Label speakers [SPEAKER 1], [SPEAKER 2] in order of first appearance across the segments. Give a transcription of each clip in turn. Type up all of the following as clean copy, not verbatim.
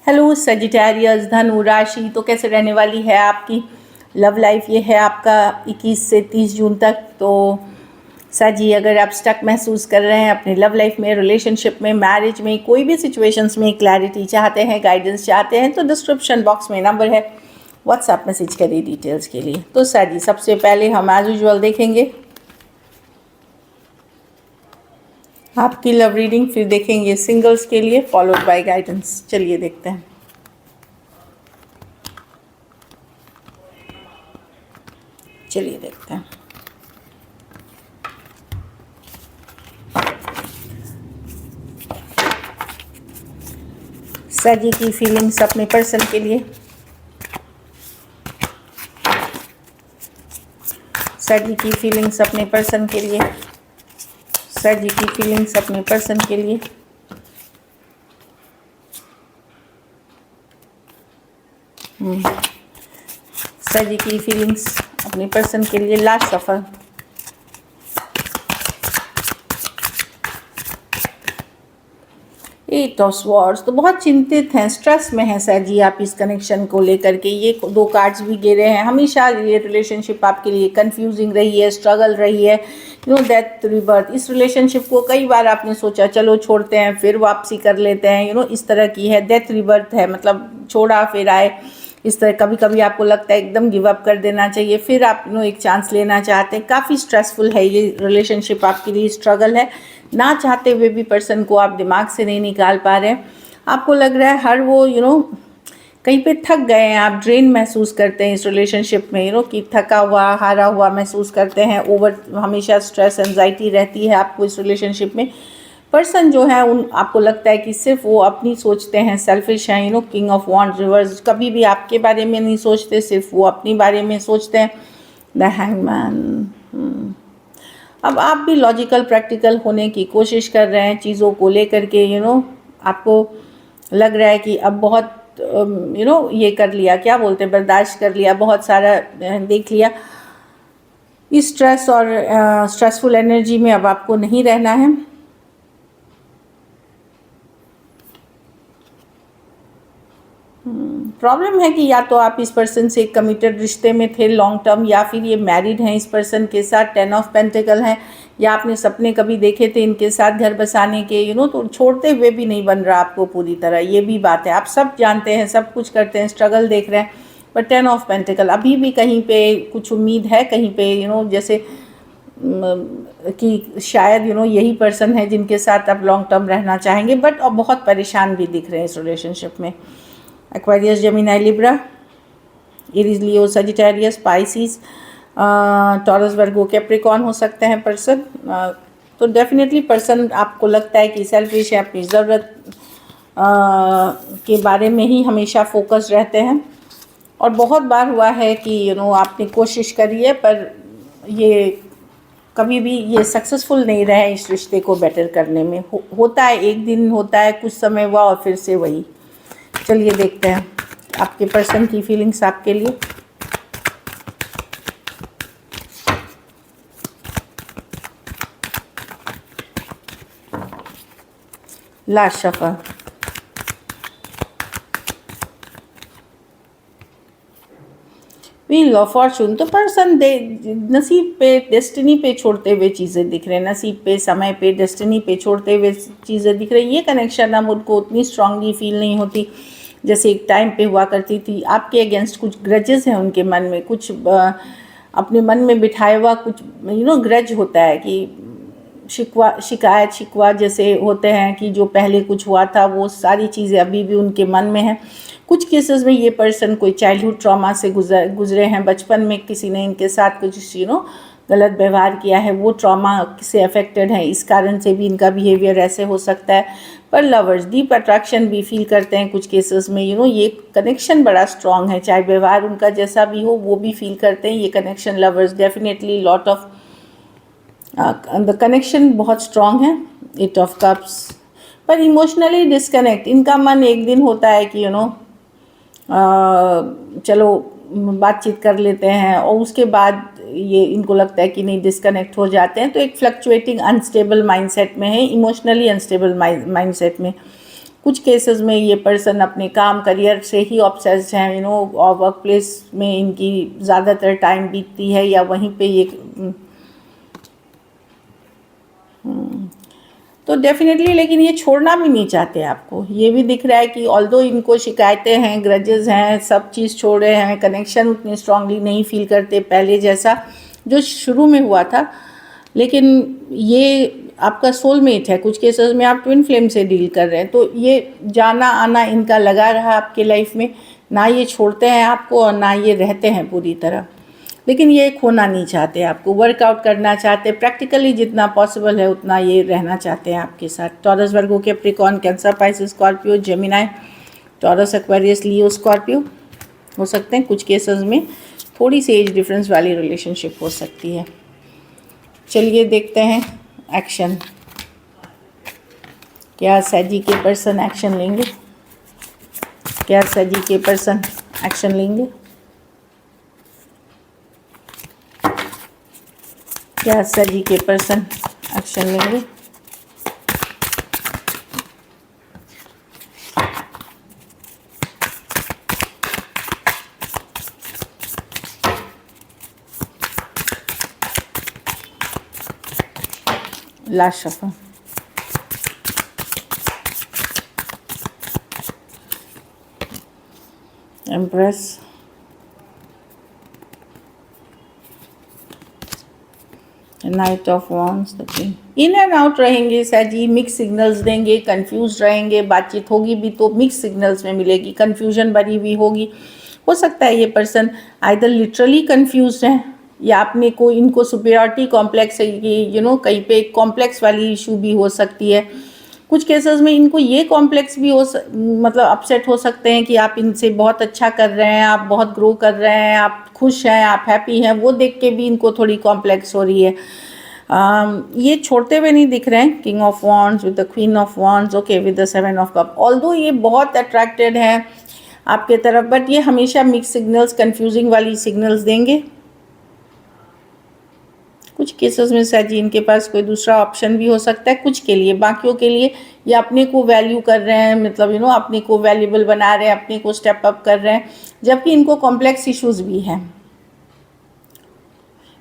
[SPEAKER 1] Hello Sagittarius, धनु राशि तो कैसे रहने वाली है आपकी लव लाइफ। ये है आपका 21 से 30 जून तक। तो सजी, अगर आप स्टक महसूस कर रहे हैं अपने लव लाइफ में, रिलेशनशिप में, मैरिज में, कोई भी सिचुएशंस में क्लैरिटी चाहते हैं, गाइडेंस चाहते हैं, तो डिस्क्रिप्शन बॉक्स में नंबर है, व्हाट्सएप मैसेज करिए डिटेल्स के लिए। तो सजी, सबसे पहले हम एज यूजुअल देखेंगे आपकी लव रीडिंग, फिर देखेंगे सिंगल्स के लिए, फॉलोड बाय गाइडेंस। चलिए देखते हैं। चलिए देखते हैं। सजी की फीलिंग्स अपने पर्सन के लिए। सजी की फीलिंग्स अपने पर्सन के लिए। सजी की फीलिंग्स अपने पर्सन के लिए। सजी की फीलिंग्स अपने पर्सन के लिए। लास्ट सफर। एट ऑफ स्वॉर्ड्स, तो बहुत चिंतित हैं, स्ट्रेस में हैं सर जी आप इस कनेक्शन को लेकर के। ये दो कार्ड्स भी गिरे हैं। हमेशा ये रिलेशनशिप आपके लिए कंफ्यूजिंग रही है, स्ट्रगल रही है, डेथ रिबर्थ। इस रिलेशनशिप को कई बार आपने सोचा चलो छोड़ते हैं, फिर वापसी कर लेते हैं, इस तरह की है। डेथ रिबर्थ है, मतलब छोड़ा फिर आए, इस तरह। कभी कभी आपको लगता है एकदम गिव अप कर देना चाहिए, फिर आप एक चांस लेना चाहते हैं। काफ़ी स्ट्रेसफुल है ये रिलेशनशिप आपके लिए, स्ट्रगल है। ना चाहते हुए भी पर्सन को आप दिमाग से नहीं निकाल पा रहे हैं। आपको लग रहा है हर वो कहीं पे थक गए हैं, आप ड्रेन महसूस करते हैं इस रिलेशनशिप में, कि थका हुआ, हारा हुआ महसूस करते हैं। ओवर हमेशा स्ट्रेस, एंजाइटी रहती है आपको इस रिलेशनशिप में। पर्सन जो है आपको लगता है कि सिर्फ वो अपनी सोचते हैं, सेल्फिश हैं, किंग ऑफ वॉन्ड रिवर्स। कभी भी आपके बारे में नहीं सोचते, सिर्फ वो अपनी बारे में सोचते हैं। The hangman. अब आप भी लॉजिकल प्रैक्टिकल होने की कोशिश कर रहे हैं चीज़ों को लेकर के। आपको लग रहा है कि अब बहुत ये कर लिया, क्या बोलते हैं, बर्दाश्त कर लिया, बहुत सारा देख लिया। इस स्ट्रेस और स्ट्रेसफुल एनर्जी में अब आपको नहीं रहना है। प्रॉब्लम है कि या तो आप इस पर्सन से एक कमिटेड रिश्ते में थे लॉन्ग टर्म, या फिर ये मैरिड हैं इस पर्सन के साथ। 10 ऑफ पेंटिकल हैं, या आपने सपने कभी देखे थे इनके साथ घर बसाने के, तो छोड़ते हुए भी नहीं बन रहा आपको पूरी तरह। ये भी बात है, आप सब जानते हैं, सब कुछ करते हैं, स्ट्रगल देख रहे हैं, पर 10 ऑफ पेंटिकल अभी भी कहीं पे कुछ उम्मीद है, कहीं पे जैसे कि शायद यही पर्सन है जिनके साथ आप लॉन्ग टर्म रहना चाहेंगे, बट अब बहुत परेशान भी दिख रहे हैं इस रिलेशनशिप में। एक्वेरियस, जेमिनी, लिब्रा, एरीज, लियो, Sagittarius, Pisces, taurus, Virgo, Capricorn हो सकते हैं पर्सन। तो डेफिनेटली पर्सन आपको लगता है कि सेल्फिश है, अपनी ज़रूरत के बारे में ही हमेशा फोकस रहते हैं। और बहुत बार हुआ है कि आपने कोशिश करी है, पर ये कभी भी ये सक्सेसफुल नहीं रहे इस रिश्ते को बेटर करने में। होता है, एक दिन होता है, कुछ समय हुआ और फिर से वही। चलिए देखते हैं आपके पर्सन की फीलिंग्स आपके लिए। Last shuffle. Wheel of Fortune, तो पर्सन नसीब पे, डेस्टिनी पे छोड़ते हुए चीज़ें दिख रहे हैं। नसीब पे, समय पे, डेस्टिनी पे छोड़ते हुए चीज़ें दिख रही। ये कनेक्शन अब उनको उतनी स्ट्रांगली फील नहीं होती जैसे एक टाइम पे हुआ करती थी। आपके अगेंस्ट कुछ ग्रजेस हैं उनके मन में, कुछ अपने मन में बिठाया हुआ कुछ ग्रज होता है, कि शिकायत शिकवा जैसे होते हैं, कि जो पहले कुछ हुआ था वो सारी चीज़ें अभी भी उनके मन में हैं। कुछ केसेस में ये पर्सन कोई चाइल्डहुड ट्रॉमा से गुजरे हैं, बचपन में किसी ने इनके साथ कुछ गलत व्यवहार किया है, वो ट्रॉमा से अफेक्टेड है, इस कारण से भी इनका बिहेवियर ऐसे हो सकता है। पर लवर्स डीप अट्रैक्शन भी फील करते हैं कुछ केसेस में। ये कनेक्शन बड़ा स्ट्रॉन्ग है, चाहे व्यवहार उनका जैसा भी हो, वो भी फील करते हैं ये connection. Lovers definitely lot of the connection बहुत स्ट्रॉन्ग है। 8 ऑफ कप्स, पर इमोशनली डिस्कनेक्ट। इनका मन एक दिन होता है कि चलो बातचीत कर लेते हैं, और उसके बाद ये इनको लगता है कि नहीं, डिस्कनेक्ट हो जाते हैं। तो एक फ्लक्चुएटिंग अनस्टेबल माइंडसेट में है, इमोशनली अनस्टेबल माइंडसेट में। कुछ केसेस में ये पर्सन अपने काम करियर से ही ऑब्सेस्ड हैं, यू नो, और वर्क प्लेस में इनकी ज़्यादातर टाइम बीतती है या वहीं पे ये तो डेफिनेटली, लेकिन ये छोड़ना भी नहीं चाहते आपको। ये भी दिख रहा है कि ऑल्दो इनको शिकायतें हैं, ग्रजेस हैं, सब चीज़ छोड़ रहे हैं, कनेक्शन उतनी स्ट्रांगली नहीं फील करते पहले जैसा जो शुरू में हुआ था, लेकिन ये आपका सोलमेट है। कुछ केसेस में आप ट्विन फ्लेम से डील कर रहे हैं, तो ये जाना आना इनका लगा रहा आपके लाइफ में, ना ये छोड़ते हैं आपको और ना ये रहते हैं पूरी तरह, लेकिन ये खोना नहीं चाहते आपको, वर्कआउट करना चाहते, प्रैक्टिकली जितना पॉसिबल है उतना ये रहना चाहते हैं आपके साथ। Taurus, Virgo, Capricorn, Cancer, Pisces, Scorpio, Gemini, Taurus, Aquarius, Leo, Scorpio हो सकते हैं। कुछ केसेस में थोड़ी सी एज डिफरेंस वाली रिलेशनशिप हो सकती है। चलिए देखते हैं एक्शन, क्या सैजी के पर्सन एक्शन लेंगे, क्या सैजी के पर्सन एक्शन लेंगे, क्या सैजी के पर्सन एक्शन लेंगे। Last shuffle, empress, night of wands, in and out रहेंगे सैजी, मिक्स सिग्नल्स देंगे, कंफ्यूज रहेंगे, बातचीत होगी भी तो मिक्स सिग्नल्स में मिलेगी, कंफ्यूजन भरी हुई होगी। हो सकता है ये पर्सन आइदर लिटरली कंफ्यूज है या अपने को इनको सुपीरियरिटी कॉम्प्लेक्स है, ये यू नो कहीं पे कॉम्प्लेक्स वाली इशू भी हो सकती है। कुछ केसेस में इनको ये कॉम्प्लेक्स भी मतलब अपसेट हो सकते हैं कि आप इनसे बहुत अच्छा कर रहे हैं, आप बहुत ग्रो कर रहे हैं, आप खुश हैं, आप हैप्पी हैं, वो देख के भी इनको थोड़ी कॉम्प्लेक्स हो रही है। ये छोड़ते हुए नहीं दिख रहे हैं। King of wands with the queen of wands, okay, with the seven of cup, although ये बहुत अट्रैक्टेड है आपके तरफ, बट ये हमेशा मिक्स सिग्नल्स, कंफ्यूजिंग वाली सिग्नल्स देंगे। कुछ केसेस में शायद जी इनके पास कोई दूसरा ऑप्शन भी हो सकता है कुछ के लिए, बाकियों के लिए ये अपने को वैल्यू कर रहे हैं, मतलब यू नो अपने को वैल्यूबल बना रहे हैं, अपने को स्टेप अप कर रहे हैं, जबकि इनको कॉम्प्लेक्स इश्यूज भी हैं।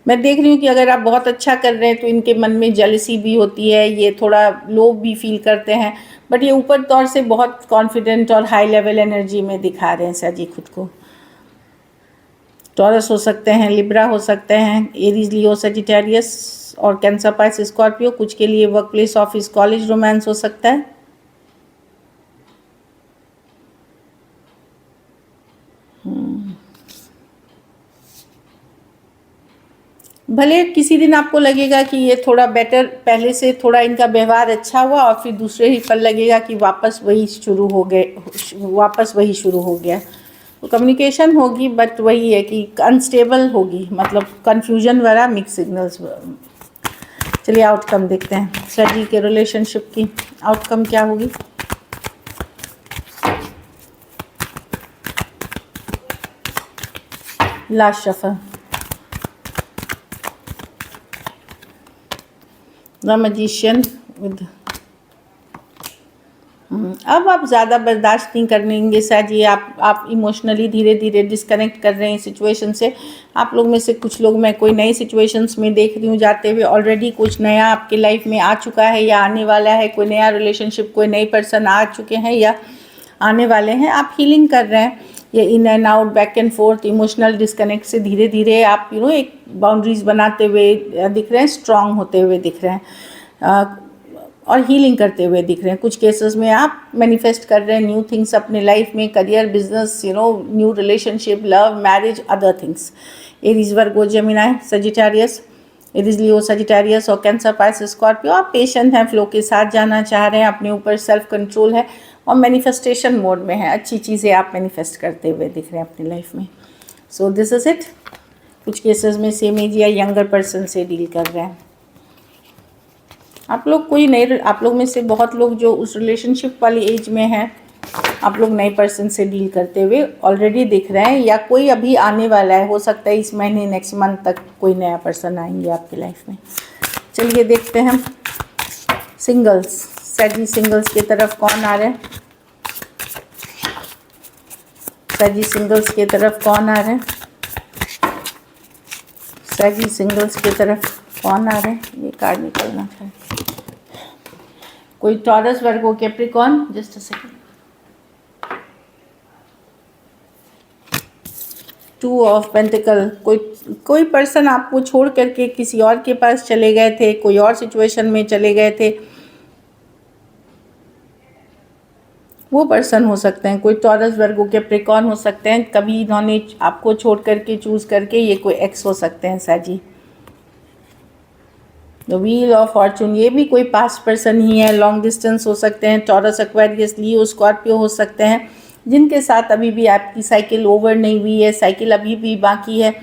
[SPEAKER 1] मैं देख रही हूँ कि अगर आप बहुत अच्छा कर रहे हैं तो इनके मन में जेलसी भी होती है, ये थोड़ा लो भी फील करते हैं, बट ये ऊपर तौर से बहुत कॉन्फिडेंट और हाई लेवल एनर्जी में दिखा रहे हैं सर जी खुद को। टॉरस हो सकते हैं, लिब्रा हो सकते हैं, एरीज, लियो, सजिटेरियस और कैंसर, पाइसेस, स्कॉर्पियो। कुछ के लिए work place, office, college romance हो सकता है। भले किसी दिन आपको लगेगा कि ये थोड़ा बेटर, पहले से थोड़ा इनका व्यवहार अच्छा हुआ और फिर दूसरे ही पल लगेगा कि वापस वही शुरू हो गया। तो कम्युनिकेशन होगी, बट वही है कि अनस्टेबल होगी, मतलब कन्फ्यूजन वाला मिक्स सिग्नल्स। चलिए आउटकम देखते हैं सर जी के रिलेशनशिप की, आउटकम क्या होगी। Last shuffle, the magician with, अब आप ज़्यादा बर्दाश्त नहीं करेंगे शायद ये, आप इमोशनली धीरे धीरे डिस्कनेक्ट कर रहे हैं सिचुएशन से। आप लोग में से कुछ लोग मैं कोई नई सिचुएशंस में देख रही हूँ जाते हुए, ऑलरेडी कुछ नया आपके लाइफ में आ चुका है या आने वाला है, कोई नया रिलेशनशिप, कोई नई पर्सन आ चुके हैं या आने वाले हैं। आप हीलिंग कर रहे हैं, ये in and out, back and fourth, emotional disconnect से धीरे धीरे आप यू नो एक बाउंड्रीज बनाते हुए दिख रहे हैं, स्ट्रांग होते हुए दिख रहे हैं और हीलिंग करते हुए दिख रहे हैं। कुछ केसेस में आप मैनिफेस्ट कर रहे हैं न्यू थिंग्स अपने लाइफ में, career, business, you know new relationship, love, marriage, other things. Aries, Virgo, Gemini, Sagittarius, Aries, Leo, Sagittarius और कैंसर, पाइसेस, स्कॉर्पियो। आप पेशेंट हैं, फ्लो के साथ जाना चाह रहे हैं, अपने ऊपर सेल्फ कंट्रोल है और मैनिफेस्टेशन मोड में है, अच्छी चीज़ें आप मैनिफेस्ट करते हुए दिख रहे हैं अपनी लाइफ में। So this is it. कुछ केसेस में सेम एज या यंगर पर्सन से डील कर रहे हैं आप लोग। कोई नए, आप लोग में से बहुत लोग जो उस रिलेशनशिप वाली एज में हैं, आप लोग नए पर्सन से डील करते हुए ऑलरेडी दिख रहे हैं या कोई अभी आने वाला है। हो सकता है इस महीने, नेक्स्ट मंथ तक कोई नया पर्सन आएंगे आपकी लाइफ में। चलिए देखते हैं सिंगल्स, सैजी सिंगल्स की तरफ कौन आ रहे हैं। सजी सिंगल्स की तरफ कौन आ रहे हैं? सजी सिंगल्स की तरफ कौन आ रहे हैं? ये कार्ड निकलना चाहिए। कोई taurus, Virgo, Capricorn, just a second. 2 of pentacle, कोई पर्सन आपको छोड़ करके किसी और के पास चले गए थे, कोई और सिचुएशन में चले गए थे, वो पर्सन हो सकते हैं। कोई टॉरस, वर्गो, कैप्रिकॉर्न हो सकते हैं। कभी इन्होंने आपको छोड़ करके चूज़ करके, ये कोई एक्स हो सकते हैं साजी। द व्हील ऑफ फॉर्चून, ये भी कोई पास्ट पर्सन ही है, लॉन्ग डिस्टेंस हो सकते हैं। टॉरस, एक्वेरियस, लियो, स्कॉर्पियो हो सकते हैं, जिनके साथ अभी भी आपकी साइकिल ओवर नहीं हुई है, साइकिल अभी भी बाकी है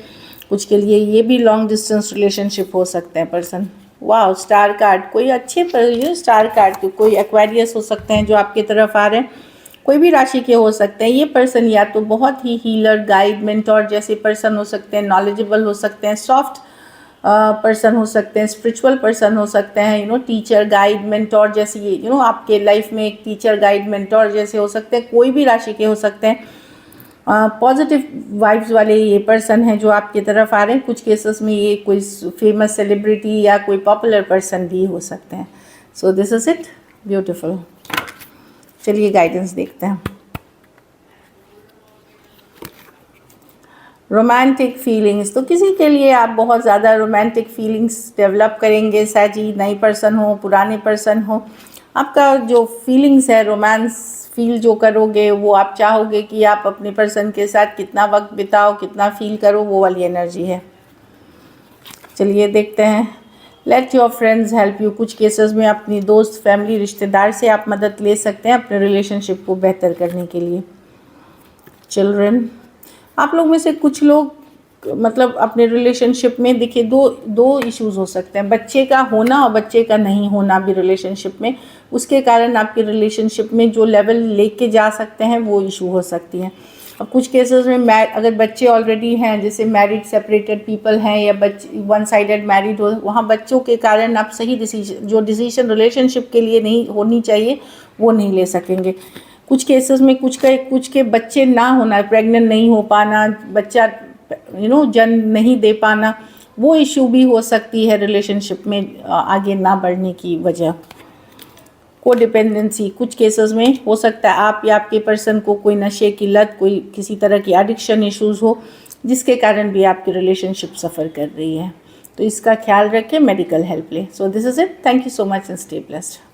[SPEAKER 1] कुछ के लिए। ये भी लॉन्ग डिस्टेंस रिलेशनशिप हो सकते हैं पर्सन। वाह, स्टार कार्ड, कोई अच्छे पर ये स्टार कार्ड, कोई एक्वेरियस हो सकते हैं जो आपकी तरफ आ रहे हैं, कोई भी राशि के हो सकते हैं। ये पर्सन या तो बहुत ही हीलर, गाइड, मेंटोर जैसे पर्सन हो सकते हैं, नॉलेजेबल हो सकते हैं, सॉफ्ट पर्सन हो सकते हैं, स्पिरिचुअल पर्सन हो सकते हैं, टीचर, गाइड, मेंटोर जैसे ये आपके लाइफ में एक टीचर, गाइड, मेंटोर जैसे हो सकते हैं। कोई भी राशि के हो सकते हैं। पॉजिटिव वाइब्स वाले ये पर्सन हैं जो आपकी तरफ आ रहे हैं। कुछ केसेस में ये कोई फेमस सेलिब्रिटी या कोई पॉपुलर पर्सन भी हो सकते हैं। So this is it, beautiful. चलिए गाइडेंस देखते हैं। रोमांटिक फीलिंग्स, तो किसी के लिए आप बहुत ज़्यादा रोमांटिक फीलिंग्स डेवलप करेंगे साजी। नई पर्सन हो, पुराने पर्सन हो, आपका जो फीलिंग्स है, रोमांस फील जो करोगे, वो आप चाहोगे कि आप अपने पर्सन के साथ कितना वक्त बिताओ, कितना फील करो, वो वाली एनर्जी है। चलिए देखते हैं। Let your friends help you, कुछ केसेस में अपनी दोस्त, फैमिली, रिश्तेदार से आप मदद ले सकते हैं अपने रिलेशनशिप को बेहतर करने के लिए। चिल्ड्रन, आप लोग में से कुछ लोग मतलब अपने रिलेशनशिप में देखिए दो इश्यूज हो सकते हैं, बच्चे का होना और बच्चे का नहीं होना भी रिलेशनशिप में। उसके कारण आपके रिलेशनशिप में जो लेवल लेके जा सकते हैं वो इशू हो सकती हैं। अब कुछ केसेस में अगर बच्चे ऑलरेडी हैं, जैसे मैरिड सेपरेटेड पीपल हैं, या बच्चे वन साइडेड मैरिड हो, वहाँ बच्चों के कारण आप सही डिसीजन रिलेशनशिप के लिए नहीं होनी चाहिए वो नहीं ले सकेंगे। कुछ केसेस में कुछ के बच्चे ना होना, प्रेग्नेंट नहीं हो पाना, बच्चा जन्म नहीं दे पाना, वो इश्यू भी हो सकती है रिलेशनशिप में आगे ना बढ़ने की वजह। कोडिपेंडेंसी, कुछ केसेस में हो सकता है आप या आपके पर्सन को कोई नशे की लत, कोई किसी तरह की एडिक्शन इश्यूज़ हो, जिसके कारण भी आपकी रिलेशनशिप सफ़र कर रही है। तो इसका ख्याल रखें, मेडिकल हेल्प लें। So this is it, thank you so much and stay blessed.